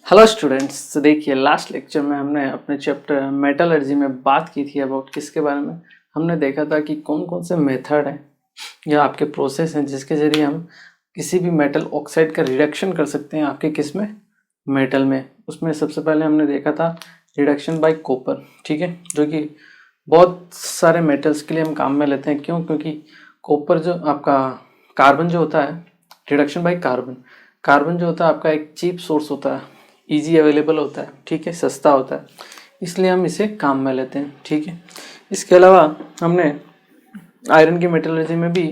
Hello students. तो देखिए, last lecture में हमने अपने चैप्टर मेटलर्जी में बात की थी अबाउट किसके बारे में। हमने देखा था कि कौन कौन से मेथड हैं या आपके प्रोसेस हैं जिसके ज़रिए हम किसी भी मेटल ऑक्साइड का रिडक्शन कर सकते हैं आपके किस में, मेटल में। उसमें सबसे पहले हमने देखा था रिडक्शन बाय कॉपर, ठीक है, जो कि बहुत सारे मेटल्स के लिए हम काम में लेते हैं। क्यों? क्योंकि कॉपर जो आपका कार्बन जो होता है, रिडक्शन बाय कार्बन, कार्बन जो होता है आपका एक चीप सोर्स होता है, इजी अवेलेबल होता है, ठीक है, सस्ता होता है, इसलिए हम इसे काम में लेते हैं, ठीक है। इसके अलावा हमने आयरन की मेटलर्जी में भी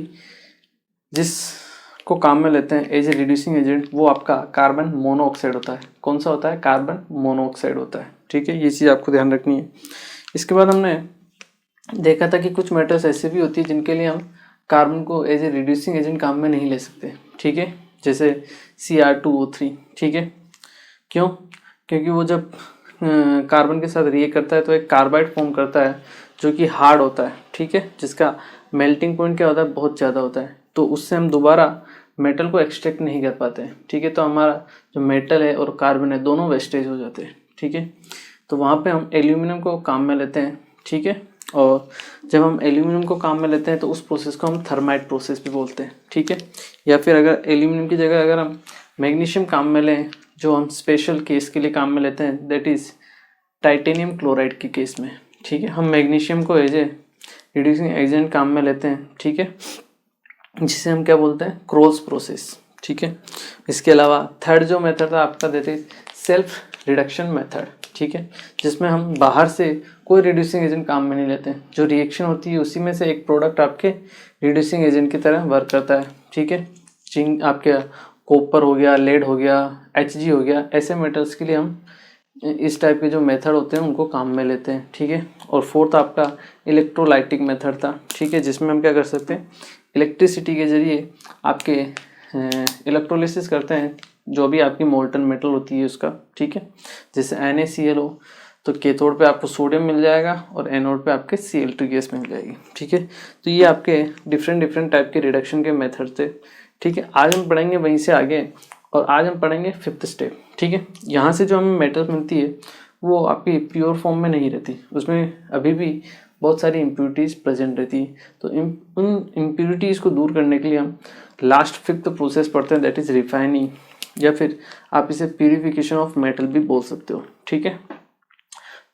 जिसको काम में लेते हैं एज ए रिड्यूसिंग एजेंट, वो आपका कार्बन मोनोऑक्साइड होता है। कौन सा होता है? कार्बन मोनोऑक्साइड होता है, ठीक है। ये चीज़ आपको ध्यान रखनी है। इसके बाद हमने देखा था कि कुछ मेटल्स ऐसे भी होती है जिनके लिए हम कार्बन को एज ए रिड्यूसिंग एजेंट काम में नहीं ले सकते, ठीक है, जैसे Cr2O3, ठीक है। क्यों? क्योंकि वो जब कार्बन के साथ रिएक्ट करता है तो एक कार्बाइड फॉर्म करता है जो कि हार्ड होता है, ठीक है, जिसका मेल्टिंग पॉइंट क्या होता है? बहुत ज़्यादा होता है। तो उससे हम दोबारा मेटल को एक्सट्रैक्ट नहीं कर पाते हैं, ठीक है। तो हमारा जो मेटल है और कार्बन है दोनों वेस्टेज हो जाते हैं, ठीक है। तो वहाँ पे हम एल्यूमिनियम को काम में लेते हैं, ठीक है। और जब हम एल्यूमिनियम को काम में लेते हैं तो उस प्रोसेस को हम थर्माइट प्रोसेस भी बोलते हैं, ठीक है। या फिर अगर एल्यूमिनियम की जगह अगर हम मैग्नीशियम काम में लें, जो हम स्पेशल केस के लिए काम में लेते हैं, दैट इज़ टाइटेनियम क्लोराइड के केस में, ठीक है, हम मैग्नीशियम को एज ए रिड्यूसिंग एजेंट काम में लेते हैं, ठीक है, जिसे हम क्या बोलते हैं? क्रोल्स प्रोसेस, ठीक है। इसके अलावा थर्ड जो मेथड था आपका, that is self reduction method, ठीक है, जिसमें हम बाहर से कोई रिड्यूसिंग एजेंट काम में नहीं लेते हैं। जो रिएक्शन होती है उसी में से एक प्रोडक्ट आपके रिड्यूसिंग एजेंट की तरह वर्क करता है, ठीक है। जिंक आपके कॉपर हो गया, लेड हो गया, Hg हो गया, ऐसे मेटल्स के लिए हम इस टाइप के जो मेथड होते हैं उनको काम में लेते हैं, ठीक है। और फोर्थ आपका इलेक्ट्रोलाइटिक मेथड था, ठीक है, जिसमें हम क्या कर सकते हैं? इलेक्ट्रिसिटी के जरिए आपके इलेक्ट्रोलिसिस करते हैं जो भी आपकी मोल्टन मेटल होती है उसका, ठीक है। जैसे NaCl हो तो कैथोड पे आपको सोडियम मिल जाएगा और एनोड पे आपके Cl2 गैस मिल जाएगी, ठीक है। तो ये आपके डिफरेंट टाइप के रिडक्शन के मेथड थे, ठीक है। आज हम पढ़ेंगे वहीं से आगे, और आज हम पढ़ेंगे फिफ्थ स्टेप, ठीक है। यहाँ से जो हमें मेटल मिलती है वो आपकी प्योर फॉर्म में नहीं रहती, उसमें अभी भी बहुत सारी इम्प्यूरिटीज़ प्रेजेंट रहती है। तो उन इम्प्यूरिटीज़ को दूर करने के लिए हम लास्ट फिफ्थ प्रोसेस पढ़ते हैं, दैट इज़ रिफाइनिंग, या फिर आप इसे प्यूरिफिकेशन ऑफ मेटल भी बोल सकते हो, ठीक है।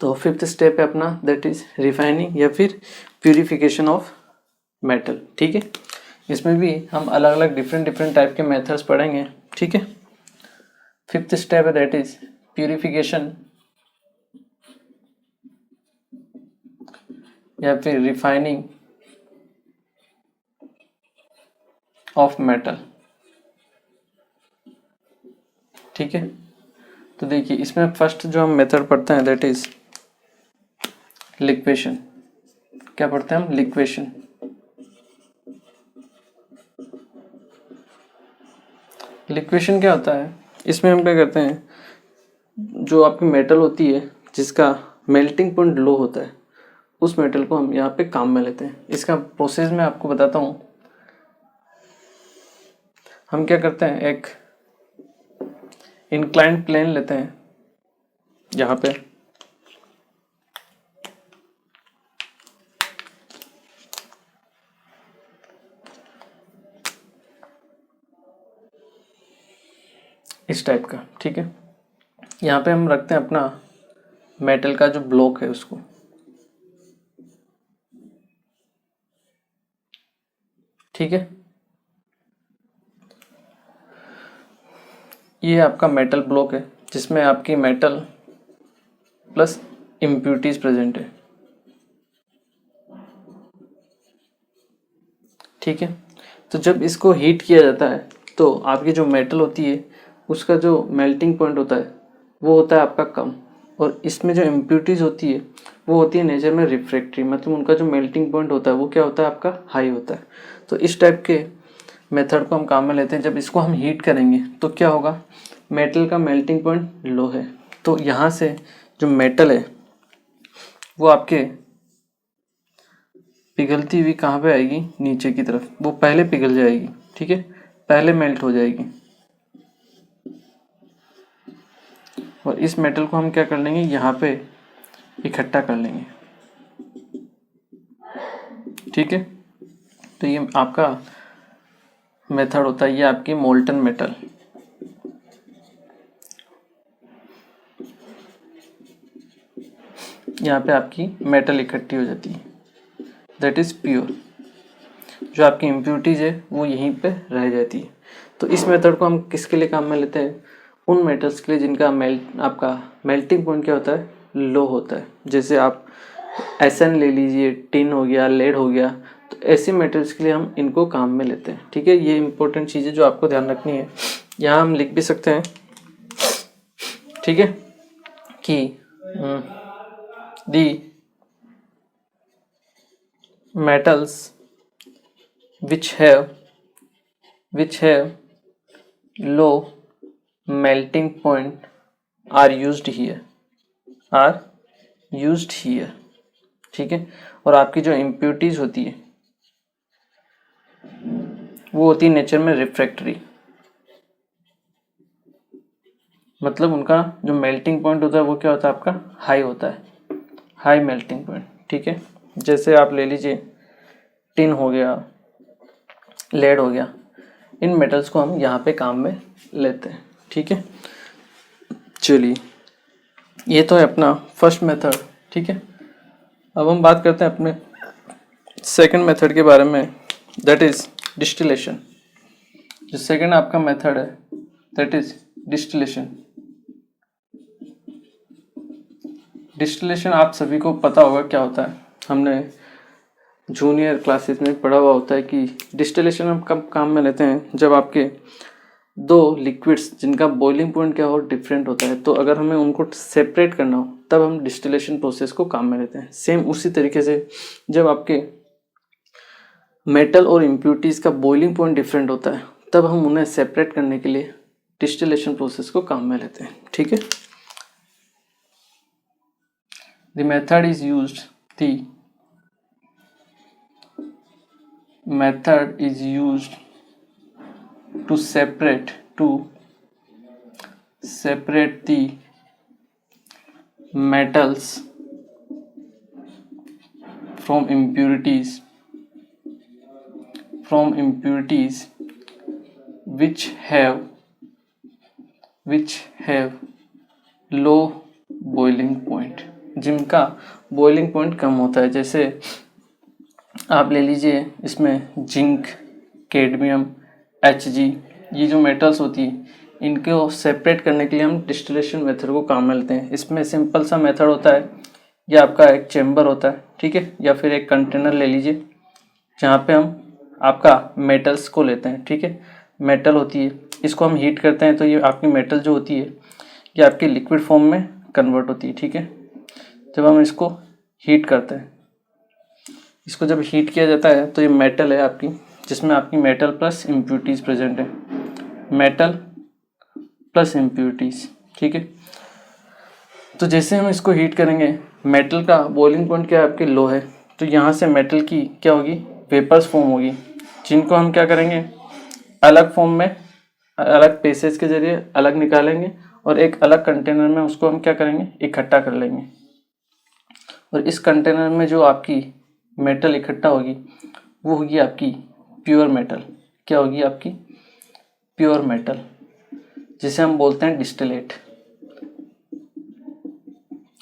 तो फिफ्थ स्टेप है अपना, दैट इज़ रिफाइनिंग या फिर प्यूरिफिकेशन ऑफ मेटल, ठीक है। इसमें भी हम अलग अलग डिफरेंट टाइप के मेथड्स पढ़ेंगे, ठीक है। फिफ्थ स्टेप है दैट इज प्यूरिफिकेशन या फिर रिफाइनिंग ऑफ मेटल, ठीक है। तो देखिए, इसमें फर्स्ट जो हम मेथड पढ़ते हैं दैट इज लिक्वेशन। क्या पढ़ते हैं हम? लिक्वेशन। लिक्वेशन क्या होता है? इसमें हम क्या करते हैं, जो आपकी मेटल होती है जिसका मेल्टिंग पॉइंट लो होता है उस मेटल को हम यहाँ पे काम में लेते हैं। इसका प्रोसेस मैं आपको बताता हूँ। हम क्या करते हैं, एक इंक्लाइंड प्लेन लेते हैं यहाँ पे, इस टाइप का, ठीक है। यहाँ पे हम रखते हैं अपना मेटल का जो ब्लॉक है उसको, ठीक है। ये आपका मेटल ब्लॉक है जिसमें आपकी मेटल प्लस इम्प्यूरिटीज प्रेजेंट है, ठीक है। तो जब इसको हीट किया जाता है तो आपकी जो मेटल होती है उसका जो मेल्टिंग पॉइंट होता है वो होता है आपका कम, और इसमें जो इम्प्यूरिटीज होती है वो होती है नेचर में रिफ्रैक्टरी, मतलब उनका जो मेल्टिंग पॉइंट होता है वो क्या होता है? आपका हाई होता है। तो इस टाइप के मेथड को हम काम में लेते हैं। जब इसको हम हीट करेंगे तो क्या होगा? मेटल का मेल्टिंग पॉइंट लो है, तो यहाँ से जो मेटल है वो आपके पिघलती हुई कहाँ पे आएगी? नीचे की तरफ। वो पहले पिघल जाएगी, ठीक है, पहले मेल्ट हो जाएगी। और इस मेटल को हम क्या कर लेंगे, यहाँ पे इकट्ठा कर लेंगे। ठीक है, तो ये आपका मेथड होता है, ये आपकी मोल्टन मेटल। यहाँ पे आपकी मेटल इकट्ठी हो जाती है, दैट इज प्योर। जो आपकी इम्प्योरिटीज है वो यहीं पे रह जाती है। तो इस मेथड को हम किसके लिए काम में लेते हैं, उन मेटल्स के लिए जिनका आपका मेल्टिंग पॉइंट क्या होता है, लो होता है। जैसे आप SN ले लीजिए, टिन हो गया, लेड हो गया, तो ऐसे मेटल्स के लिए हम इनको काम में लेते हैं। ठीक है, ये इंपॉर्टेंट चीज़ है जो आपको ध्यान रखनी है। यहाँ हम लिख भी सकते हैं, ठीक है, कि दी metals which have low melting point are used here। ठीक है, और आपकी जो इम्प्योरिटीज होती है वो होती है नेचर में रिफ्रैक्टरी, मतलब उनका जो मेल्टिंग पॉइंट होता है वो क्या होता है, आपका हाई होता है, हाई मेल्टिंग पॉइंट। ठीक है, जैसे आप ले लीजिए टिन हो गया, लेड हो गया, इन मेटल्स को हम यहाँ पे काम में लेते हैं। ठीक है, चलिए ये तो है अपना फर्स्ट मेथड। ठीक है, अब हम बात करते हैं अपने सेकंड मेथड के बारे में, दैट इज डिस्टिलेशन। जो सेकंड आपका मेथड है दैट इज डिस्टिलेशन। डिस्टिलेशन आप सभी को पता होगा क्या होता है, हमने जूनियर क्लासेस में पढ़ा हुआ होता है कि डिस्टिलेशन हम कब काम में लेते हैं, जब आपके दो लिक्विड्स जिनका बॉइलिंग पॉइंट क्या हो डिफरेंट होता है, तो अगर हमें उनको सेपरेट करना हो तब हम डिस्टिलेशन प्रोसेस को काम में लेते हैं। सेम उसी तरीके से जब आपके मेटल और इम्प्योरिटीज का बॉइलिंग पॉइंट डिफरेंट होता है तब हम उन्हें सेपरेट करने के लिए डिस्टिलेशन प्रोसेस को काम में लेते हैं। ठीक है, the method is used to separate the metals from impurities which have low boiling point, जिनका बॉइलिंग पॉइंट कम होता है। जैसे आप ले लीजिए इसमें जिंक, कैडमियम, Hg, ये जो मेटल्स होती है इनको सेपरेट करने के लिए हम डिस्टिलेशन मेथड को काम में लेते हैं। इसमें सिंपल सा मेथड होता है, ये आपका एक चेम्बर होता है, ठीक है, या फिर एक कंटेनर ले लीजिए जहाँ पे हम आपका मेटल्स को लेते हैं। ठीक है, मेटल होती है, इसको हम हीट करते हैं तो ये आपकी मेटल जो होती है ये आपकी लिक्विड फॉर्म में कन्वर्ट होती है। ठीक है, जब हम इसको हीट करते हैं, इसको जब हीट किया जाता है तो ये मेटल है आपकी, जिसमें आपकी मेटल प्लस इम्प्योरिटीज़ प्रेजेंट है, मेटल प्लस इम्प्योरिटीज़। ठीक है, तो जैसे हम इसको हीट करेंगे, मेटल का बॉइलिंग पॉइंट क्या है, आपके लो है, तो यहाँ से मेटल की क्या होगी, वेपर्स फॉर्म होगी, जिनको हम क्या करेंगे, अलग फॉर्म में अलग पेसेज के जरिए अलग निकालेंगे और एक अलग कंटेनर में उसको हम क्या करेंगे, इकट्ठा कर लेंगे। और इस कंटेनर में जो आपकी मेटल इकट्ठा होगी वो होगी आपकी प्योर मेटल। क्या होगी, आपकी प्योर मेटल, जिसे हम बोलते हैं डिस्टिलेट।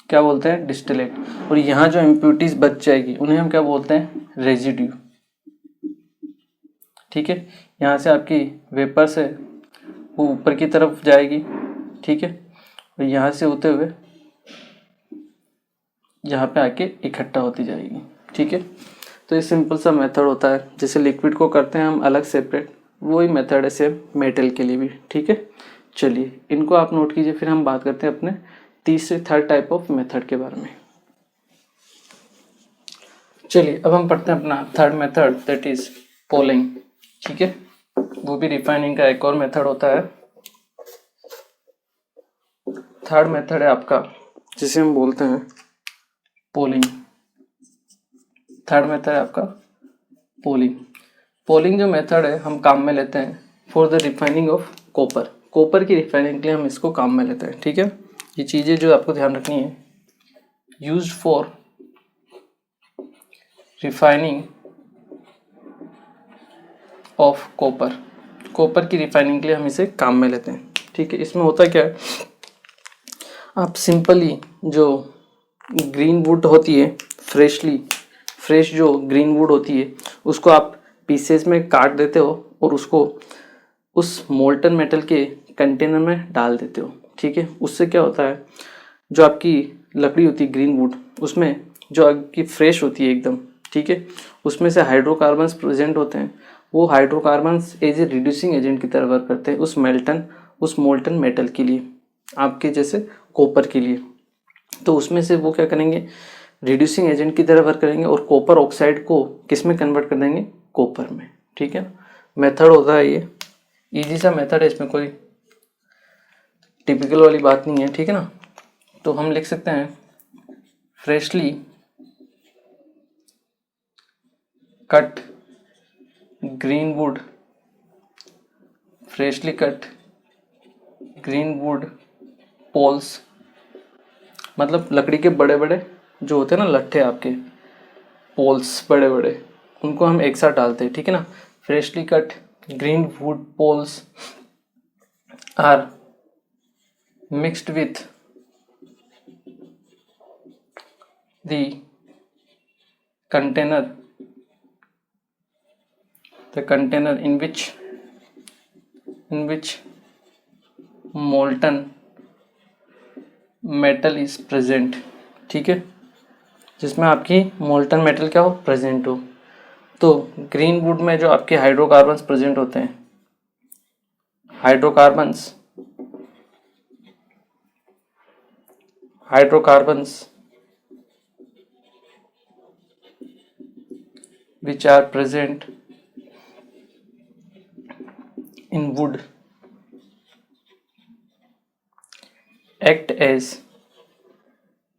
क्या बोलते हैं, डिस्टिलेट। और यहाँ जो इम्प्योरिटीज बच जाएगी उन्हें हम क्या बोलते हैं, रेजिड्यू। ठीक है, यहाँ से आपकी वेपर से वो ऊपर की तरफ जाएगी, ठीक है, और यहाँ से होते हुए यहाँ पे आके इकट्ठा होती जाएगी। ठीक है, तो ये सिंपल सा मेथड होता है, जैसे लिक्विड को करते हैं हम अलग सेपरेट, वही मेथड है सेम मेटल के लिए भी। ठीक है, चलिए इनको आप नोट कीजिए, फिर हम बात करते हैं अपने तीसरे थर्ड टाइप ऑफ मेथड के बारे में। चलिए अब हम पढ़ते हैं अपना third method, that is polling. ठीक है, वो भी रिफाइनिंग का एक और मेथड होता है। थर्ड मेथड है आपका जिसे हम बोलते हैं पोलिंग। थर्ड मेथड है आपका पोलिंग। पोलिंग जो मेथड है हम काम में लेते हैं for the refining of copper. Copper की रिफाइनिंग के लिए हम इसको काम में लेते हैं। ठीक है, ये चीज़ें जो आपको ध्यान रखनी है, used for refining of copper, copper की रिफाइनिंग के लिए हम इसे काम में लेते हैं। ठीक है, इसमें होता क्या है, आप सिंपली जो ग्रीन वुड होती है, फ्रेश जो ग्रीन वुड होती है, उसको आप पीसेस में काट देते हो और उसको उस मोल्टन मेटल के कंटेनर में डाल देते हो। ठीक है, उससे क्या होता है, जो आपकी लकड़ी होती है ग्रीन वुड, उसमें जो आपकी फ्रेश होती है एकदम, ठीक है, उसमें से हाइड्रोकार्बन्स प्रेजेंट होते हैं। वो hydrocarbons as a reducing agent की तरह वर्क करते हैं उस मोल्टन मेटल के लिए, आपके जैसे कॉपर के लिए। तो उसमें से वो क्या करेंगे, रिड्यूसिंग एजेंट की तरह वर्क करेंगे और कॉपर ऑक्साइड को किस में कन्वर्ट कर देंगे, कॉपर में। ठीक है, मेथड होता है ये, इजी सा मेथड है, इसमें कोई टिपिकल वाली बात नहीं है। ठीक है ना, तो हम लिख सकते हैं freshly cut green wood poles, मतलब लकड़ी के बड़े बड़े जो होते हैं ना लट्ठे आपके, पोल्स बड़े बड़े, उनको हम एक साथ डालते हैं। ठीक है ना, freshly cut green wood poles are mixed with the container in which molten metal is present। ठीक है, जिसमें आपकी मोल्टन मेटल क्या हो, प्रेजेंट हो। तो ग्रीन वुड में जो आपके हाइड्रोकार्बन्स प्रेजेंट होते हैं, hydrocarbons which are present in wood act as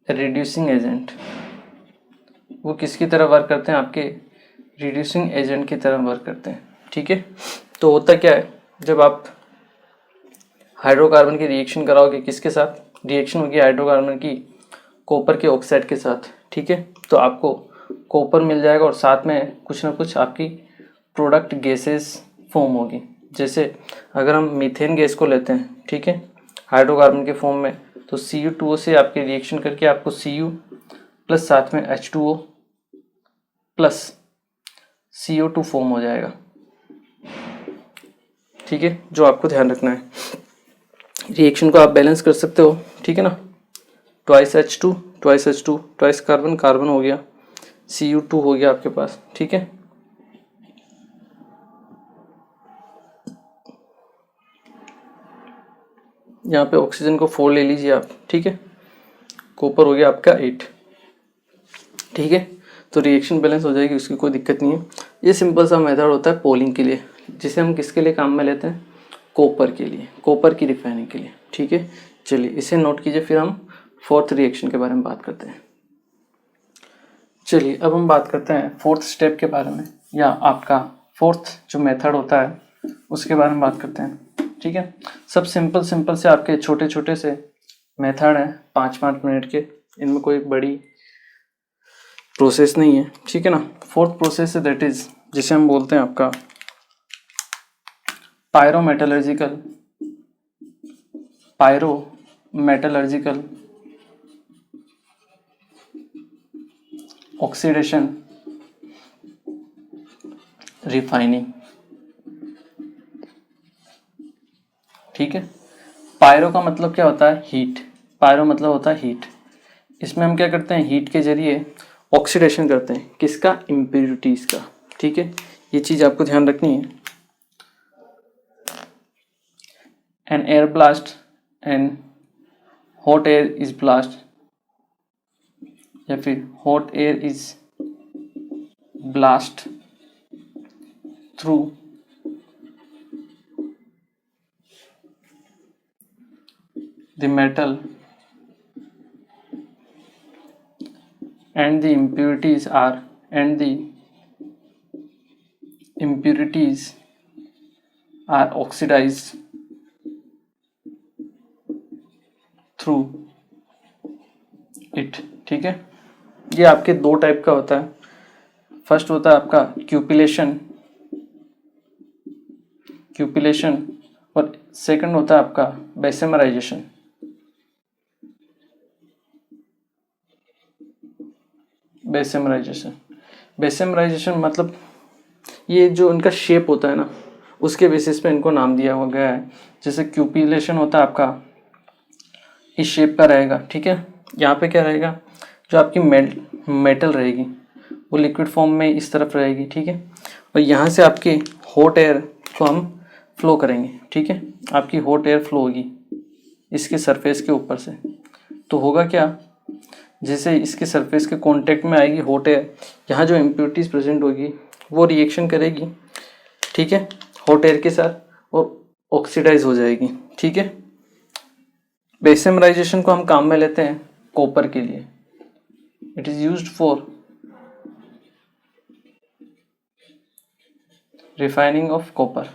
a reducing agent। वो किसकी तरह वर्क करते हैं, आपके रिड्यूसिंग एजेंट की तरह वर्क करते हैं। ठीक है, तो होता क्या है, जब आप हाइड्रोकार्बन की रिएक्शन कराओगे, किसके साथ रिएक्शन होगी, हाइड्रोकार्बन की कॉपर के ऑक्साइड के साथ। ठीक है, तो आपको कॉपर मिल जाएगा और साथ में कुछ ना कुछ आपकी प्रोडक्ट गैसेस फॉर्म होगी। जैसे अगर हम मीथेन गैस को लेते हैं, ठीक है, हाइड्रोकार्बन के फॉर्म में, तो Cu2O से आपकी रिएक्शन करके आपको Cu प्लस साथ में H2O प्लस CO2 फॉर्म हो जाएगा। ठीक है, जो आपको ध्यान रखना है, रिएक्शन को आप बैलेंस कर सकते हो। ठीक है ना, ट्वाइस H2 ट्वाइस कार्बन हो गया, Cu2 हो गया आपके पास। ठीक है, यहाँ पे ऑक्सीजन को 4 ले लीजिए आप। ठीक है, कॉपर हो गया आपका 8। ठीक है, तो रिएक्शन बैलेंस हो जाएगी, उसकी कोई दिक्कत नहीं है। ये सिंपल सा मेथड होता है पोलिंग के लिए, जिसे हम किसके लिए काम में लेते हैं, कॉपर के लिए, कॉपर की रिफाइनिंग के लिए। ठीक है, चलिए इसे नोट कीजिए, फिर हम फोर्थ रिएक्शन के बारे में बात करते हैं। चलिए अब हम बात करते हैं फोर्थ स्टेप के बारे में, या आपका फोर्थ जो मेथड होता है उसके बारे में बात करते हैं। ठीक है, सब सिंपल से आपके छोटे छोटे से मेथड हैं, 5-5 मिनट के, इनमें कोई बड़ी प्रोसेस नहीं है। ठीक है ना, फोर्थ प्रोसेस है दैट इज, जिसे हम बोलते हैं आपका पायरोमेटलर्जिकल ऑक्सीडेशन रिफाइनिंग। ठीक है, पायरो का मतलब क्या होता है, हीट, पायरो मतलब होता है हीट। इसमें हम क्या करते हैं, हीट के जरिए ऑक्सीडेशन करते हैं, किसका, इम्प्योरिटीज का। ठीक है, ये चीज आपको ध्यान रखनी है। An air blast and hot air is blast, या फिर hot air is blast through the metal and the impurities are oxidized through it. ठीक है, ये आपके दो टाइप का होता है। फर्स्ट होता है आपका क्यूपिलेशन और सेकंड होता है आपका बेसेमराइजेशन। बेसेमराइजेशन मतलब ये जो इनका शेप होता है ना, उसके बेसिस पे इनको नाम दिया हुआ गया है। जैसे क्यूपिलेशन होता है आपका इस शेप का रहेगा। ठीक है, यहाँ पे क्या रहेगा, जो आपकी मेटल रहेगी वो लिक्विड फॉर्म में इस तरफ रहेगी। ठीक है, और यहाँ से आपके हॉट एयर को हम फ्लो करेंगे। ठीक है, आपकी हॉट एयर फ्लो होगी इसके सरफेस के ऊपर से, तो होगा क्या, जैसे इसके सरफेस के कांटेक्ट में आएगी हॉट एयर, यहाँ जो इम्प्योरिटीज प्रेजेंट होगी वो रिएक्शन करेगी। ठीक है, हॉट एयर के साथ और ऑक्सीडाइज हो जाएगी। ठीक है, बेसेमराइजेशन को हम काम में लेते हैं कॉपर के लिए। It is used for refining of copper.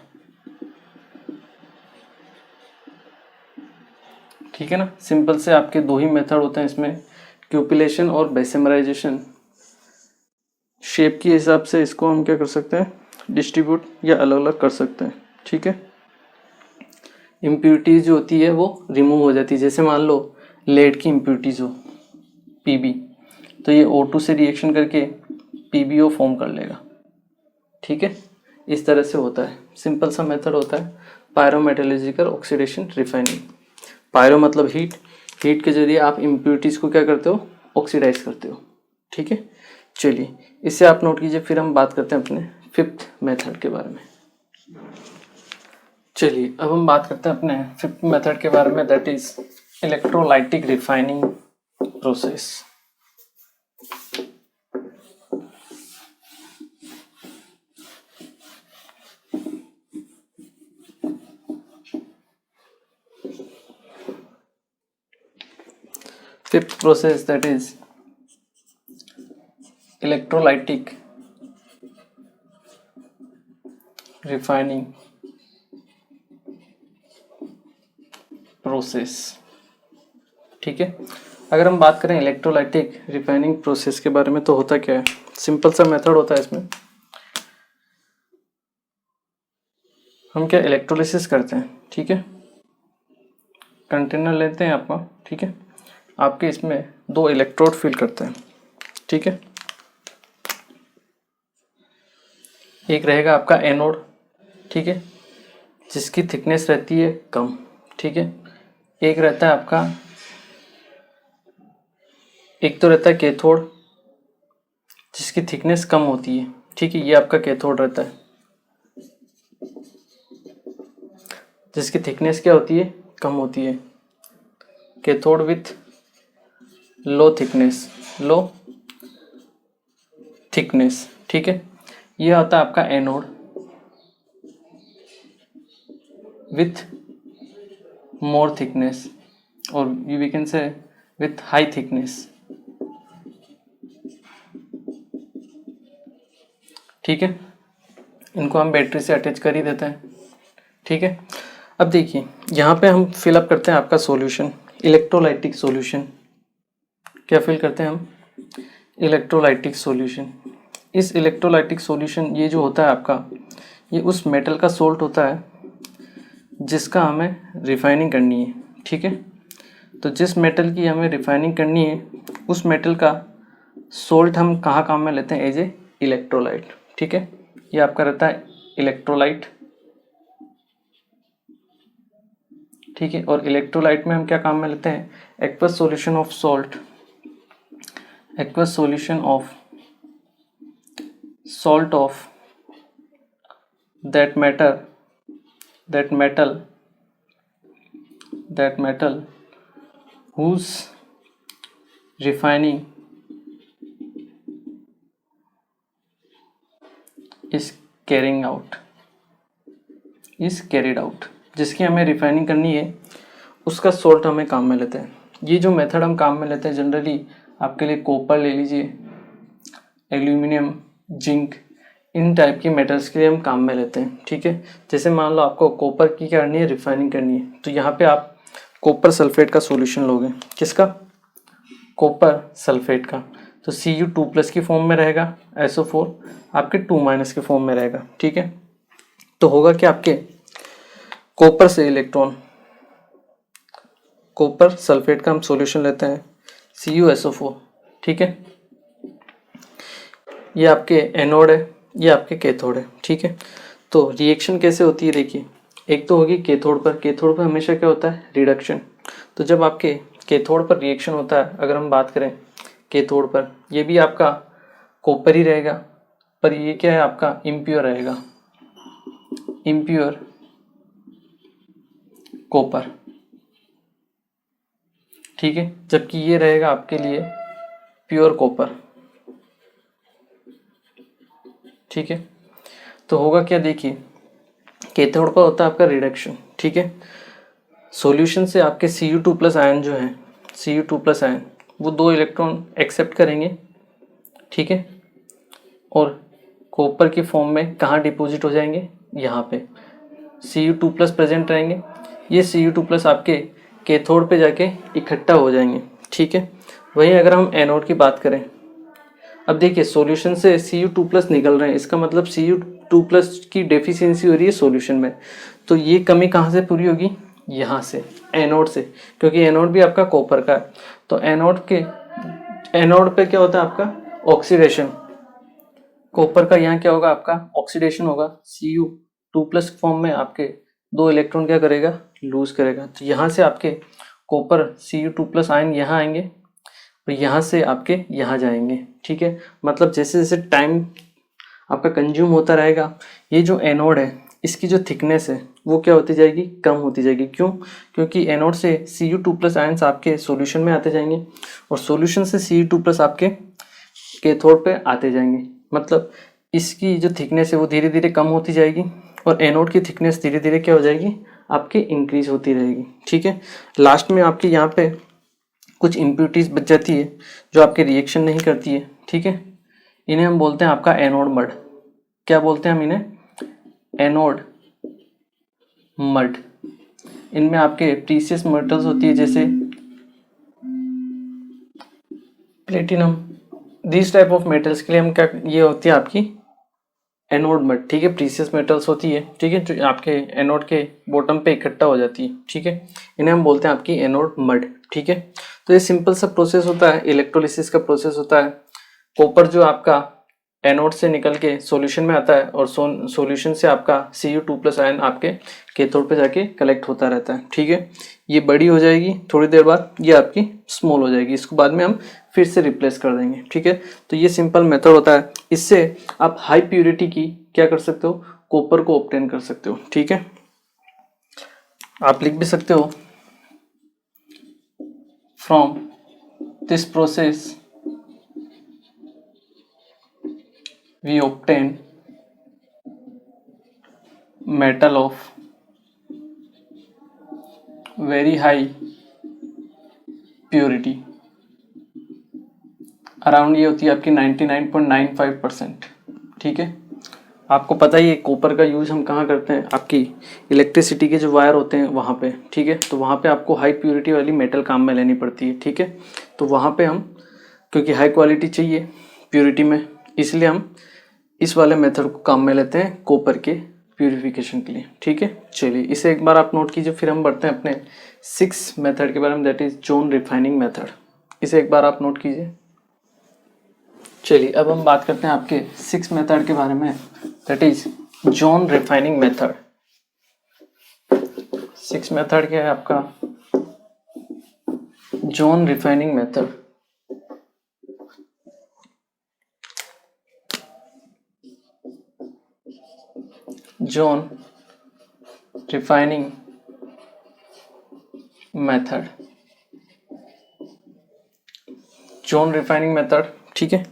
ठीक है ना, सिंपल से आपके दो ही मेथड होते हैं इसमें, क्यूपिलेशन और बेसेमराइजेशन। शेप के हिसाब से इसको हम क्या कर सकते हैं, डिस्ट्रीब्यूट या अलग अलग कर सकते हैं। ठीक है, इम्प्यूरिटीज जो होती है वो रिमूव हो जाती है। जैसे मान लो लेड की इम्प्यूरिटीज हो पीबी, तो ये O2 से रिएक्शन करके PbO फॉर्म कर लेगा। ठीक है, इस तरह से होता है, सिंपल सा मेथड होता है पायरोमेटलर्जिकल ऑक्सीडेशन रिफाइनिंग। पायरो मतलब हीट, हीट के जरिए आप इम्प्यूरिटीज को क्या करते हो, ऑक्सीडाइज करते हो। ठीक है, चलिए इससे आप नोट कीजिए, फिर हम बात करते हैं अपने फिफ्थ मेथड के बारे में। चलिए अब हम बात करते हैं अपने फिफ्थ मेथड के बारे में, that is electrolytic refining process. Fifth process, that is electrolytic refining process। ठीक है, अगर हम बात करें इलेक्ट्रोलाइटिक रिफाइनिंग प्रोसेस के बारे में, तो होता क्या है, सिंपल सा मेथड होता है इसमें। हम क्या इलेक्ट्रोलिसिस करते हैं। ठीक है, कंटेनर लेते हैं आपका। ठीक है, आपके इसमें दो इलेक्ट्रोड फिल करते हैं। ठीक है, एक रहेगा आपका एनोड। ठीक है, जिसकी थिकनेस रहती है कम। ठीक है, एक रहता है आपका, एक तो रहता है कैथोड जिसकी थिकनेस कम होती है। ठीक है, ये आपका कैथोड रहता है, जिसकी थिकनेस क्या होती है, कम होती है। Cathode with low thickness. ठीक है, ये होता है आपका एनोड विथ मोर थिकनेस, और we can say with high thickness. ठीक है, इनको हम बैटरी से अटैच कर ही देते हैं। ठीक है, अब देखिए यहाँ पे हम फिलअप करते हैं आपका सॉल्यूशन, इलेक्ट्रोलाइटिक सॉल्यूशन। क्या फिल करते हैं हम, इलेक्ट्रोलाइटिक सॉल्यूशन। इस इलेक्ट्रोलाइटिक सॉल्यूशन ये जो होता है आपका, ये उस मेटल का सोल्ट होता है जिसका हमें रिफाइनिंग करनी है। ठीक है, तो जिस मेटल की हमें रिफाइनिंग करनी है उस मेटल का सोल्ट हम कहाँ काम में लेते हैं, एज ए इलेक्ट्रोलाइट। ठीक है, ये आपका रहता है इलेक्ट्रोलाइट। ठीक है, और इलेक्ट्रोलाइट में हम क्या काम में लेते हैं, aqueous solution of salt, aqueous solution of salt of that metal whose refining is carried out, जिसकी हमें रिफाइनिंग करनी है उसका सोल्ट हमें काम में लेते हैं। ये जो मेथड हम काम में लेते हैं जनरली आपके लिए कॉपर ले लीजिए, एल्यूमिनियम, जिंक, इन टाइप की मेटल्स के लिए हम काम में लेते हैं। ठीक है, जैसे मान लो आपको कॉपर की क्या करनी है, रिफाइनिंग करनी है, तो यहाँ पे आप कॉपर सल्फेट का सॉल्यूशन लोगे, किसका, कॉपर सल्फेट का, तो Cu2+ की फॉर्म में रहेगा, SO4 आपके 2- के फॉर्म में रहेगा, ठीक है। तो होगा कि आपके कॉपर से इलेक्ट्रॉन, कॉपर सल्फेट का हम सॉल्यूशन लेते हैं CuSO4, ठीक है। ये आपके एनोड है, ये आपके कैथोड है, ठीक है। तो रिएक्शन कैसे होती है देखिए, एक तो होगी कैथोड पर हमेशा क्या होता है, रिडक्शन। तो जब आपके कैथोड पर रिएक्शन होता है, अगर हम बात करें कैथोड पर, ये भी आपका कॉपर ही रहेगा, पर ये क्या है आपका इम्प्योर रहेगा, इम्प्योर कॉपर, ठीक है। जबकि ये रहेगा आपके लिए प्योर कॉपर, ठीक है। तो होगा क्या देखिए, कैथोड पर होता है आपका रिडक्शन, ठीक है। सॉल्यूशन से आपके Cu2+ आयन जो है, Cu2+ आयन वो 2 इलेक्ट्रॉन एक्सेप्ट करेंगे, ठीक है। और कॉपर की फॉर्म में कहाँ डिपॉजिट हो जाएंगे, यहाँ पे Cu2+ प्रेजेंट रहेंगे। ये Cu2+ आपके कैथोड पे जाके इकट्ठा हो जाएंगे, ठीक है। वहीं अगर हम एनोड की बात करें, अब देखिए सॉल्यूशन से Cu2+ निकल रहे हैं, इसका मतलब Cu2+ की डेफिशिएंसी हो रही है सॉल्यूशन में। तो ये कमी कहाँ से पूरी होगी, यहाँ से, एनोड से, क्योंकि एनोड भी आपका कॉपर का है। तो एनोड पे क्या होता है आपका ऑक्सीडेशन, कॉपर का यहाँ क्या होगा आपका ऑक्सीडेशन होगा, Cu2+ फॉर्म में आपके 2 इलेक्ट्रॉन क्या करेगा, लूज करेगा। तो यहाँ से आपके कॉपर Cu2+ आयन यहाँ आएंगे और यहाँ से आपके यहाँ जाएंगे, ठीक है। मतलब जैसे जैसे टाइम आपका कंज्यूम होता रहेगा, ये जो एनोड है इसकी जो थिकनेस है वो क्या होती जाएगी, कम होती जाएगी। क्यों, क्योंकि एनोड से Cu2+ आयन्स आपके सॉल्यूशन में आते जाएंगे और सॉल्यूशन से Cu2+ आपके कैथोड पे आते जाएंगे। मतलब इसकी जो थिकनेस है वो धीरे धीरे कम होती जाएगी और एनोड की थिकनेस धीरे धीरे क्या हो जाएगी, आपकी इंक्रीज होती रहेगी, ठीक है। लास्ट में आपके यहाँ पे कुछ इम्प्यूरिटीज बच जाती है जो आपके रिएक्शन नहीं करती है, ठीक है। इन्हें हम बोलते हैं आपका एनोड मड। क्या बोलते हैं हम इन्हें, एनोड मड। इनमें आपके प्रीशियस मेटल्स होती है जैसे platinum, this type of metals के लिए हम क्या, ये होती है आपकी एनोड मड, ठीक है। प्रीशियस मेटल्स होती है, ठीक है, जो आपके एनोड के बॉटम पे इकट्ठा हो जाती है, ठीक है। इन्हें हम बोलते हैं आपकी एनोड मड, ठीक है। तो ये सिंपल सा प्रोसेस होता है, इलेक्ट्रोलिसिस का प्रोसेस होता है। कॉपर जो आपका एनोड से निकल के सॉल्यूशन में आता है और सॉल्यूशन से आपका Cu2+ आयन आपके कैथोड पे जाके कलेक्ट होता रहता है, ठीक है। ये बड़ी हो जाएगी थोड़ी देर बाद, ये आपकी स्मॉल हो जाएगी, इसको बाद में हम फिर से रिप्लेस कर देंगे, ठीक है। तो ये सिंपल मेथड होता है, इससे आप हाई प्योरिटी की क्या कर सकते हो, कॉपर को ऑब्टेन कर सकते हो, ठीक है। आप लिख भी सकते हो, from this process we obtain metal of very high purity, around ये होती है आपकी 99.95%, ठीक है। आपको पता ही है कॉपर का यूज हम कहाँ करते हैं, आपकी इलेक्ट्रिसिटी के जो वायर होते हैं वहाँ पे, ठीक है। तो वहाँ पे आपको हाई प्योरिटी वाली मेटल काम में लेनी पड़ती है, ठीक है। तो वहाँ पे हम, क्योंकि हाई क्वालिटी चाहिए प्योरिटी में, इसलिए हम इस वाले मेथड को काम में लेते हैं कॉपर के प्यूरिफिकेशन के लिए, ठीक है। चलिए इसे एक बार आप नोट कीजिए, फिर हम बढ़ते हैं अपने 6 मेथड के बारे में, that is zone refining method. इसे एक बार आप नोट कीजिए। चलिए अब हम बात करते हैं आपके 6 मेथड के बारे में, that is zone refining method. 6 method क्या है आपका, zone refining method. Zone refining method, zone refining method, ठीक है।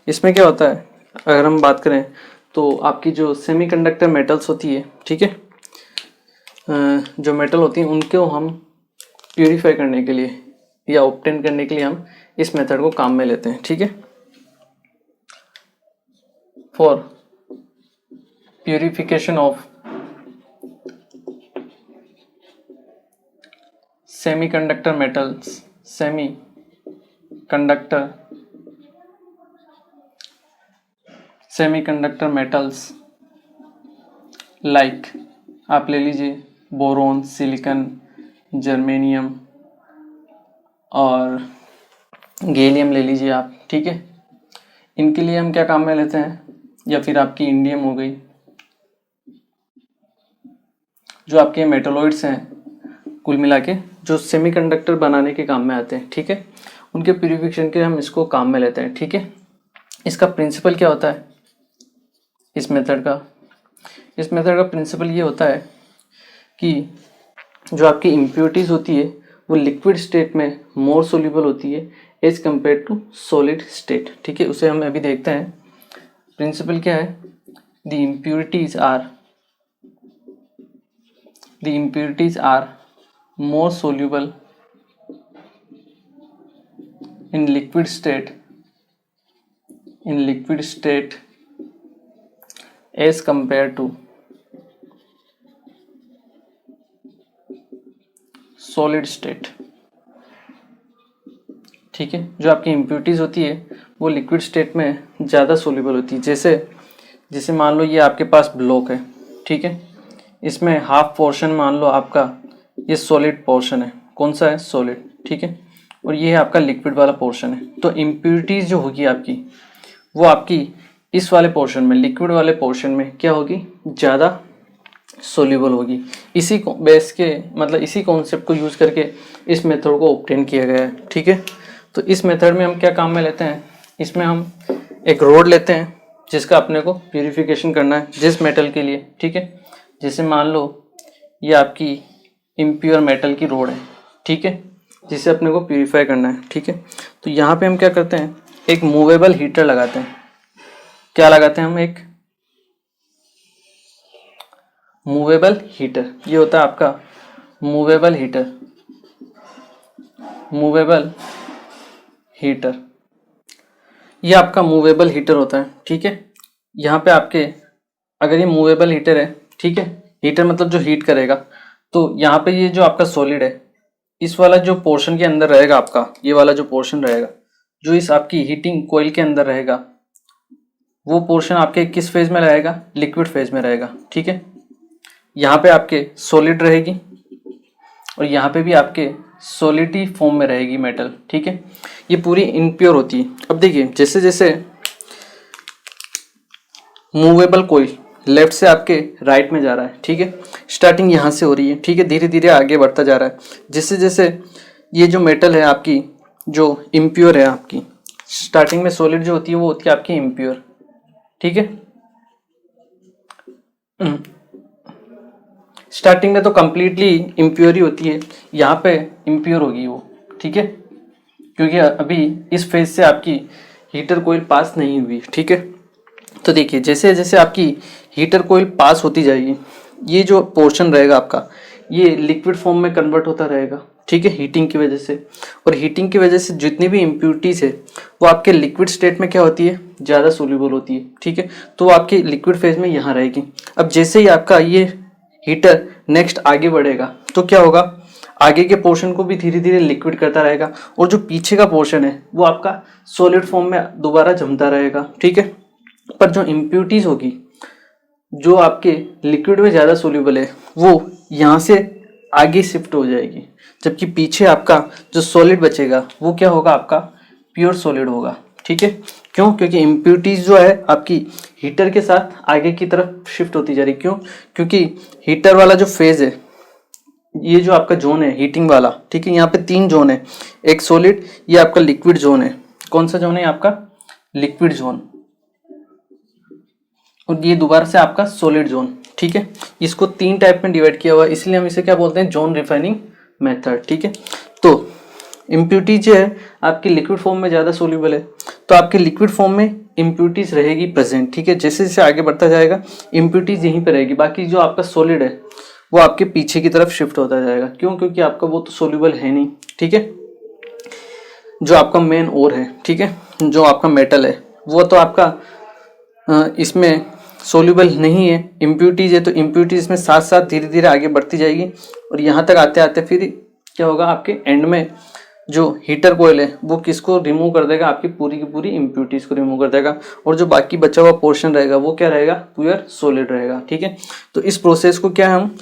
इसमें क्या होता है, अगर हम बात करें तो आपकी जो सेमीकंडक्टर मेटल्स होती है, ठीक है, जो मेटल होती हैं उनको हम प्यूरिफाई करने के लिए या ऑब्टेन करने के लिए हम इस मेथड को काम में लेते हैं, ठीक है। For purification of semiconductor metals, semiconductor metals like आप ले लीजिए बोरोन, सिलिकॉन, जर्मेनियम और गैलियम ले लीजिए आप, ठीक है। इनके लिए हम क्या काम में लेते हैं, या फिर आपकी इंडियम हो गई, जो आपके मेटलॉइड्स हैं कुल मिला के जो सेमीकंडक्टर बनाने के काम में आते हैं, ठीक है। उनके प्यूरिफिकेशन के हम इसको काम में लेते हैं, ठीक है। इसका प्रिंसिपल क्या होता है इस मेथड का प्रिंसिपल ये होता है कि जो आपकी इम्प्योरिटीज़ होती है वो लिक्विड स्टेट में मोर सोल्यूबल होती है as compare to solid state, ठीक है। उसे हम अभी देखते हैं। प्रिंसिपल क्या है, the impurities are more soluble in liquid state as compared to solid state, ठीक है। जो आपकी इम्प्यूरिटीज होती है वो लिक्विड स्टेट में ज़्यादा सोल्यूबल होती है। जैसे मान लो ये आपके पास ब्लॉक है, ठीक है। इसमें हाफ पोर्शन मान लो आपका ये सॉलिड पोर्शन है, कौन सा है, सॉलिड, ठीक है। और ये है आपका लिक्विड वाला पोर्शन है। तो इम्प्यूरिटीज जो होगी आपकी वो आपकी इस वाले पोर्शन में, लिक्विड वाले पोर्शन में क्या होगी, ज़्यादा सोल्यूबल होगी। इसी बेस के मतलब इसी कॉन्सेप्ट को यूज़ करके इस मेथड को ऑब्टेन किया गया है, ठीक है। तो इस मेथड में हम क्या काम में लेते हैं, इसमें हम एक रोड लेते हैं जिसका अपने को प्यूरिफिकेशन करना है जिस मेटल के लिए, ठीक है। जैसे मान लो ये आपकी इम्प्योर मेटल की रोड है, ठीक है, जिसे अपने को प्यूरिफाई करना है, ठीक है। तो यहाँ पे हम क्या करते हैं, एक मूवेबल हीटर लगाते हैं। क्या लगाते हैं हम, एक मूवेबल हीटर। ये होता है आपका मूवेबल हीटर, ये आपका मूवेबल हीटर होता है, ठीक है। यहाँ पे आपके अगर ये मूवेबल हीटर है, ठीक है, हीटर मतलब जो हीट करेगा, तो यहाँ पे ये जो आपका सॉलिड है इस वाला जो पोर्शन के अंदर रहेगा आपका, ये वाला जो पोर्शन रहेगा जो इस आपकी हीटिंग कोयल के अंदर रहेगा, वो पोर्शन आपके किस फेज में रहेगा, लिक्विड फेज में रहेगा, ठीक है। यहाँ पे आपके सॉलिड रहेगी और यहाँ पे भी आपके सॉलिडी फॉर्म में रहेगी मेटल, ठीक है। ये पूरी इनप्योर होती है। अब देखिए जैसे जैसे मूवेबल कोयल लेफ्ट से आपके राइट में जा रहा है, ठीक है, स्टार्टिंग यहाँ से हो रही है, ठीक है, धीरे धीरे आगे बढ़ता जा रहा है। जैसे जैसे ये जो मेटल है आपकी जो इम्प्योर है आपकी, स्टार्टिंग में सॉलिड जो होती है वो होती है आपकी इम्प्योर, ठीक है। स्टार्टिंग में तो कंप्लीटली इम्प्योर ही होती है, यहाँ पे इम्प्योर होगी वो, ठीक है, क्योंकि अभी इस फेज से आपकी हीटर कोयल पास नहीं हुई, ठीक है। तो देखिए जैसे जैसे आपकी हीटर कोयल पास होती जाएगी, ये जो पोर्शन रहेगा आपका ये लिक्विड फॉर्म में कन्वर्ट होता रहेगा, ठीक है, हीटिंग की वजह से। और हीटिंग की वजह से जितनी भी इम्प्यूरिटीज है वो आपके लिक्विड स्टेट में क्या होती है, ज़्यादा सोल्यूबल होती है, ठीक है। तो वो आपकी लिक्विड फेज में यहाँ रहेगी। अब जैसे ही आपका ये हीटर नेक्स्ट आगे बढ़ेगा तो क्या होगा, आगे के पोर्शन को भी धीरे धीरे लिक्विड करता रहेगा और जो पीछे का पोर्शन है वो आपका सॉलिड फॉर्म में दोबारा जमता रहेगा, ठीक है। पर जो इम्प्यूरिटीज होगी जो आपके लिक्विड में ज़्यादा सोल्यूबल है वो यहाँ से आगे शिफ्ट हो जाएगी, जबकि पीछे आपका जो सॉलिड बचेगा वो क्या होगा, आपका प्योर सॉलिड होगा, ठीक है। क्यों, क्योंकि इम्प्यूरिटीज जो है आपकी हीटर के साथ आगे की तरफ शिफ्ट होती जा रही। क्यों, क्योंकि हीटर वाला जो फेज है, ये जो आपका जोन है हीटिंग वाला, ठीक है, यहाँ पे 3 जोन है, एक सॉलिड, ये आपका लिक्विड जोन है। कौन सा जोन है आपका, लिक्विड जोन, और ये दोबारा से आपका सॉलिड जोन, ठीक है। इसको 3 टाइप में डिवाइड किया हुआ है, इसलिए हम इसे क्या बोलते हैं, जोन रिफाइनिंग मेथड, ठीक है। तो इम्प्यूरिटी जो है आपकी लिक्विड फॉर्म में ज़्यादा सोल्यूबल है, तो आपके लिक्विड फॉर्म में इम्प्यूरिटीज रहेगी प्रेजेंट, ठीक है। जैसे जैसे आगे बढ़ता जाएगा इम्प्यूरिटीज यहीं पे रहेगी, बाकी जो आपका सॉलिड है वो आपके पीछे की तरफ शिफ्ट होता जाएगा। क्यों, क्योंकि आपका वो तो सोल्यूबल है नहीं, ठीक है। जो आपका मेन ओर है, ठीक है, जो आपका मेटल है वो तो आपका इसमें सोल्यूबल नहीं है, इम्प्यूरिटीज है, तो इम्प्यूरिटीज में साथ साथ धीरे धीरे आगे बढ़ती जाएगी और यहाँ तक आते आते फिर क्या होगा, आपके एंड में जो हीटर कोयल है वो किसको रिमूव कर देगा, आपकी पूरी की पूरी इम्प्यूरिटीज को रिमूव कर देगा, और जो बाकी बचा हुआ पोर्शन रहेगा वो क्या रहेगा, प्योर सॉलिड रहेगा। ठीक है, तो इस प्रोसेस को क्या हम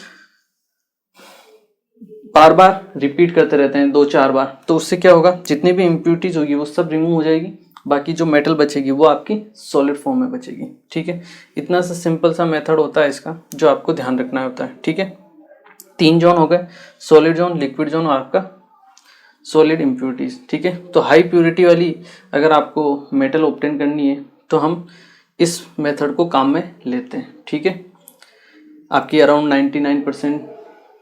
बार बार रिपीट करते रहते हैं 2-4 बार, तो उससे क्या होगा, जितनी भी इम्प्यूरिटीज होगी वो सब रिमूव हो जाएगी, बाकी जो मेटल बचेगी वो आपकी सॉलिड फॉर्म में बचेगी। ठीक है, इतना सा सिंपल सा मेथड होता है इसका, जो आपको ध्यान रखना होता है। ठीक है, 3 जोन हो गए, सॉलिड जोन, लिक्विड जोन और आपका सॉलिड इम्प्यूरिटीज। ठीक है, तो हाई प्योरिटी वाली अगर आपको मेटल ऑब्टेन करनी है तो हम इस मेथड को काम में लेते हैं। ठीक है, आपकी अराउंड 99%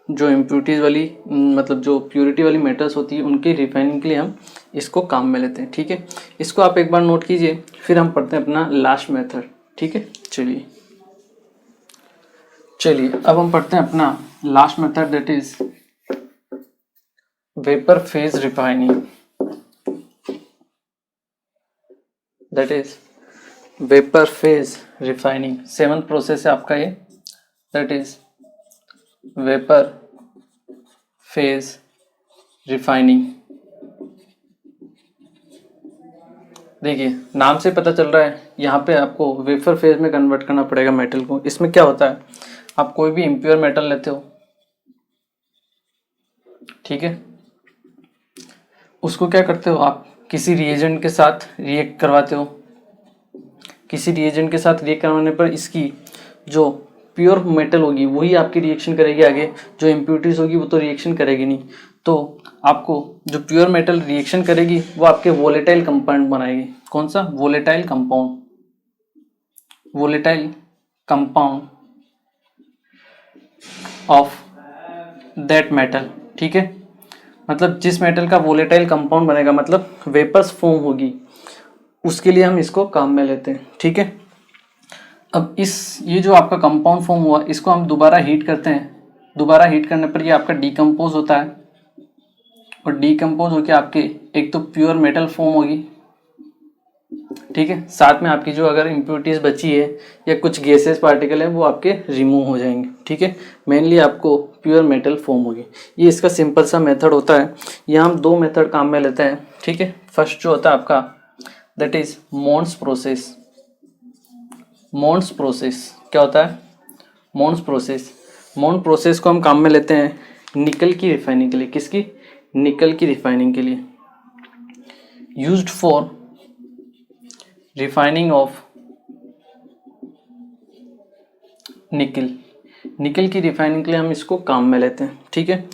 जो इम्प्यूरिटीज वाली मतलब जो प्योरिटी वाली मेटल्स होती है उनकी रिफाइनिंग के लिए हम इसको काम में लेते हैं। ठीक है, इसको आप एक बार नोट कीजिए, फिर हम पढ़ते हैं अपना लास्ट मेथड। ठीक है, चलिए अब हम पढ़ते हैं अपना last method, that is vapour phase refining. That is vapour phase refining, 7th process है आपका ये, that is vapour phase refining. देखिए नाम से पता चल रहा है, यहाँ पे आपको वेपर फेज में कन्वर्ट करना पड़ेगा मेटल को। इसमें क्या होता है, आप कोई भी इम्प्योर मेटल लेते हो, ठीक है, उसको क्या करते हो, आप किसी रिएजेंट के साथ रिएक्ट करवाते हो। किसी रिएजेंट के साथ रिएक्ट करवाने पर इसकी जो प्योर मेटल होगी वही आपकी रिएक्शन करेगी आगे, जो इम्प्यूरिटीज होगी वो तो रिएक्शन करेगी नहीं। तो आपको जो प्योर मेटल रिएक्शन करेगी वो आपके वोलेटाइल कंपाउंड बनाएगी। कौन सा, volatile compound, volatile compound of that metal. ठीक है, मतलब जिस मेटल का वोलेटाइल कंपाउंड बनेगा, मतलब वेपर्स फॉर्म होगी, उसके लिए हम इसको काम में लेते हैं। ठीक है, अब ये जो आपका कंपाउंड फॉर्म हुआ, इसको हम दोबारा हीट करते हैं। दोबारा हीट करने पर ये आपका डिकम्पोज होता है, और डिकम्पोज होकर आपके एक तो प्योर मेटल फॉर्म होगी, ठीक है, साथ में आपकी जो अगर इम्प्योरिटीज बची है या कुछ गैसेस पार्टिकल है वो आपके रिमूव हो जाएंगे। ठीक है, मेनली आपको प्योर मेटल फॉर्म होगी। ये इसका सिंपल सा मेथड होता है। यहाँ हम 2 मेथड काम में लेते हैं। ठीक है, फर्स्ट जो होता है आपका, दैट इज मोन्स प्रोसेस। मोन्स प्रोसेस क्या होता है, मोन्स प्रोसेस, मोन प्रोसेस को हम काम में लेते हैं निकल की रिफाइनिंग के लिए। किसकी, निकल की रिफाइनिंग के लिए, यूज्ड फॉर रिफाइनिंग ऑफ निकल। निकल की रिफाइनिंग के लिए हम इसको काम में लेते हैं। ठीक है,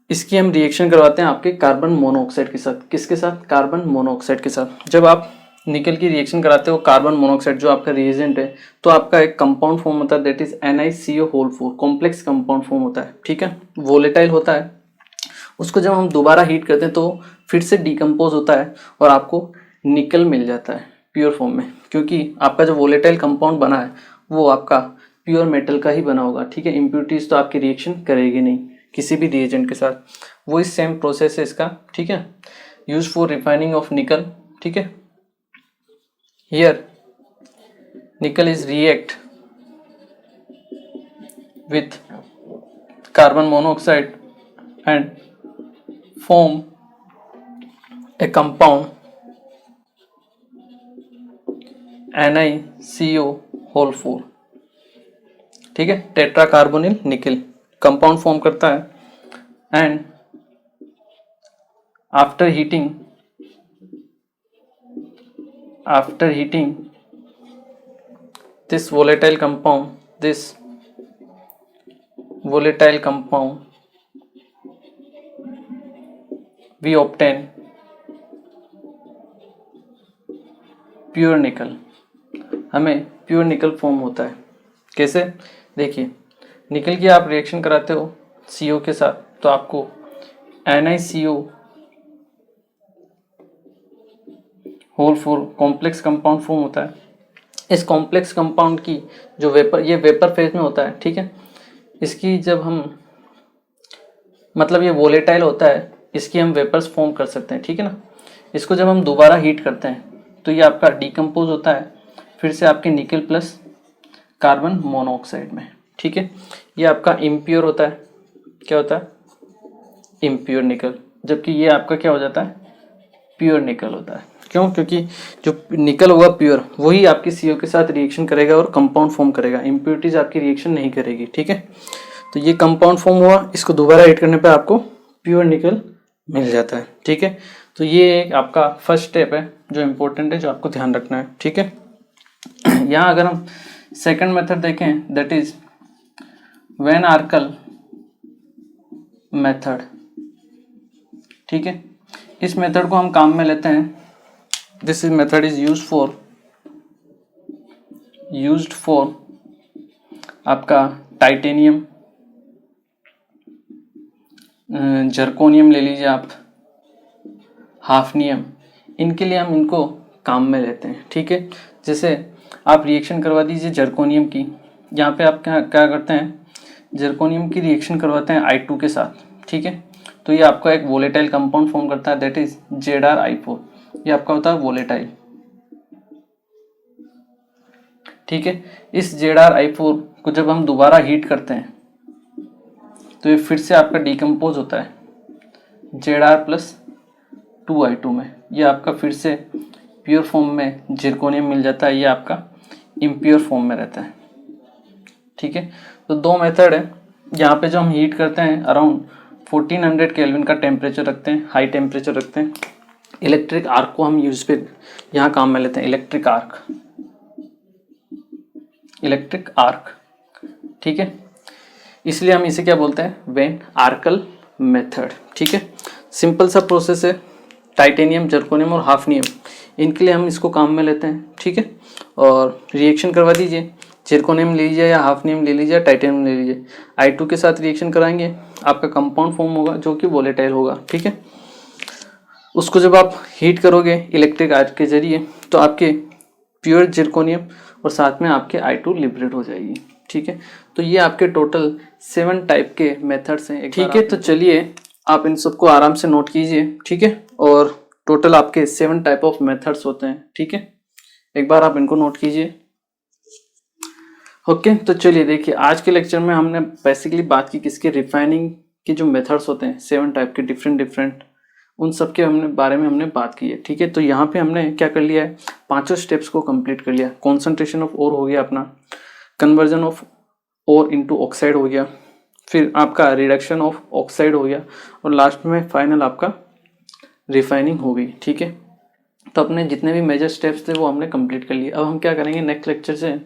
इसकी हम रिएक्शन करवाते हैं आपके कार्बन मोनोऑक्साइड के साथ। किसके साथ, कार्बन मोनोऑक्साइड के साथ। जब आप निकल की रिएक्शन कराते हो कार्बन मोनोऑक्साइड जो आपका रिएजेंट है, तो आपका एक कंपाउंड फॉर्म होता है, that is NiCO4, complex compound form होता है। ठीक है, वोलेटाइल होता है। उसको जब हम दोबारा हीट करते हैं तो फिर से डिकम्पोज होता है और आपको निकल मिल जाता है प्योर फॉर्म में, क्योंकि आपका जो वोलेटाइल कंपाउंड बना है वो आपका प्योर मेटल का ही बना होगा। ठीक है, इम्प्यूरिटीज तो आपकी रिएक्शन करेगी नहीं किसी भी रिएजेंट के साथ। वो इस सेम प्रोसेस है इसका। ठीक है, यूज फॉर रिफाइनिंग ऑफ निकल। ठीक है, हियर निकल is react with carbon monoxide and form a compound NiCO4। ठीक है, टेट्रा कार्बोनिल निकल कंपाउंड फॉर्म करता है, and after heating this volatile compound we obtain pure निकल। हमें प्योर निकल फॉर्म होता है। कैसे, देखिए, निकल की आप रिएक्शन कराते हो CO के साथ तो आपको NiCO4 कॉम्प्लेक्स कंपाउंड फॉर्म होता है। इस कॉम्प्लेक्स कंपाउंड की जो ये वेपर फेज में होता है। ठीक है, इसकी जब हम मतलब ये वोलेटाइल होता है, इसकी हम वेपर्स फॉर्म कर सकते हैं। ठीक है ना, इसको जब हम दोबारा हीट करते हैं तो ये आपका डिकम्पोज होता है फिर से आपके निकल प्लस कार्बन मोनोऑक्साइड में। ठीक है, ये आपका इम्प्योर होता है। क्या होता है, इम्प्योर निकल, जबकि ये आपका क्या हो जाता है, प्योर निकल होता है। क्यों? क्योंकि जो निकल होगा प्योर, वही आपकी CO के साथ रिएक्शन करेगा और कंपाउंड फॉर्म करेगा, इम्प्योरिटीज आपकी रिएक्शन नहीं करेगी। ठीक है, तो ये कंपाउंड फॉर्म हुआ, इसको दोबारा ऐड करने पे आपको प्योर निकल मिल जाता है। ठीक है, तो ये एक आपका फर्स्ट स्टेप है जो इम्पोर्टेंट है, जो आपको ध्यान रखना है। ठीक है, यहाँ अगर हम सेकंड मेथड देखें, दैट इज वैन आर्कल मेथड। ठीक है, इस मेथड को हम काम में लेते हैं। This is method is used for आपका टाइटेनियम, जर्कोनियम ले लीजिए आप, हाफनियम, इनके लिए हम इनको काम में लेते हैं। ठीक है, जैसे आप रिएक्शन करवा दीजिए जर्कोनियम की, यहाँ पे आप क्या करते हैं, जर्कोनियम की रिएक्शन करवाते हैं I2 के साथ। ठीक है, तो ये आपका एक वोलेटाइल कंपाउंड फॉर्म करता है, दैट इज ZrI4, ये आपका होता है वोलेटाइल। ठीक है, इस ZrI4 को जब हम दोबारा हीट करते हैं तो ये फिर से आपका डिकम्पोज होता है Zr+2I2 में, ये आपका फिर से प्योर फॉर्म में जिरकोनियम मिल जाता है, ये आपका इम्प्योर फॉर्म में रहता है। ठीक है, तो दो मेथड है। यहाँ पे जो हम हीट करते हैं अराउंड 1400 केल्विन का टेम्परेचर रखते हैं, हाई टेम्परेचर रखते हैं। इलेक्ट्रिक आर्क को हम यूज पे यहाँ काम में लेते हैं, इलेक्ट्रिक आर्क। ठीक है, इसलिए हम इसे क्या बोलते हैं, वैन आर्कल मेथड। ठीक है, सिंपल सा प्रोसेस है, टाइटेनियम, जर्कोनियम और हाफनियम, इनके लिए हम इसको काम में लेते हैं। ठीक है, और रिएक्शन करवा दीजिए, जिरकोनियम ले लीजिए या हाफनियम ले लीजिए, टाइटेनियम ले लीजिए, I2 के साथ रिएक्शन कराएंगे, आपका कंपाउंड फॉर्म होगा जो कि वोलेटाइल होगा। ठीक है, उसको जब आप हीट करोगे इलेक्ट्रिक आर्क के जरिए तो आपके प्योर जिरकोनियम और साथ में आपके I2 लिबरेट हो जाएगी। ठीक है, तो ये आपके टोटल 7 टाइप के मेथड्स हैं। ठीक है, तो चलिए आप इन सबको आराम से नोट कीजिए। ठीक है, और टोटल आपके 7 टाइप ऑफ मेथड्स होते हैं। ठीक है, एक बार आप इनको नोट कीजिए। ओके, तो चलिए देखिए, आज के लेक्चर में हमने बेसिकली बात की किसके, रिफाइनिंग के जो मेथड्स होते हैं 7 टाइप के डिफरेंट, उन सब के बारे में हमने बात की है। ठीक है, तो यहाँ पे हमने क्या कर लिया है, 5 स्टेप्स को कंप्लीट कर लिया। कॉन्सेंट्रेशन ऑफ ओर हो गया अपना, conversion of ore into oxide हो गया, फिर आपका रिडक्शन ऑफ ऑक्साइड हो गया, और लास्ट में फाइनल आपका रिफाइनिंग हो गई। ठीक है, तो अपने जितने भी मेजर स्टेप्स थे वो हमने कंप्लीट कर लिए। अब हम क्या करेंगे, नेक्स्ट लेक्चर से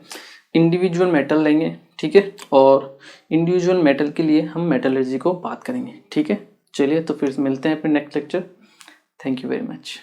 इंडिविजुअल मेटल लेंगे। ठीक है, और इंडिविजुअल मेटल के लिए हम मेटलर्जी को बात करेंगे। ठीक है, चलिए तो फिर मिलते हैं अपने next lecture. Thank you very much.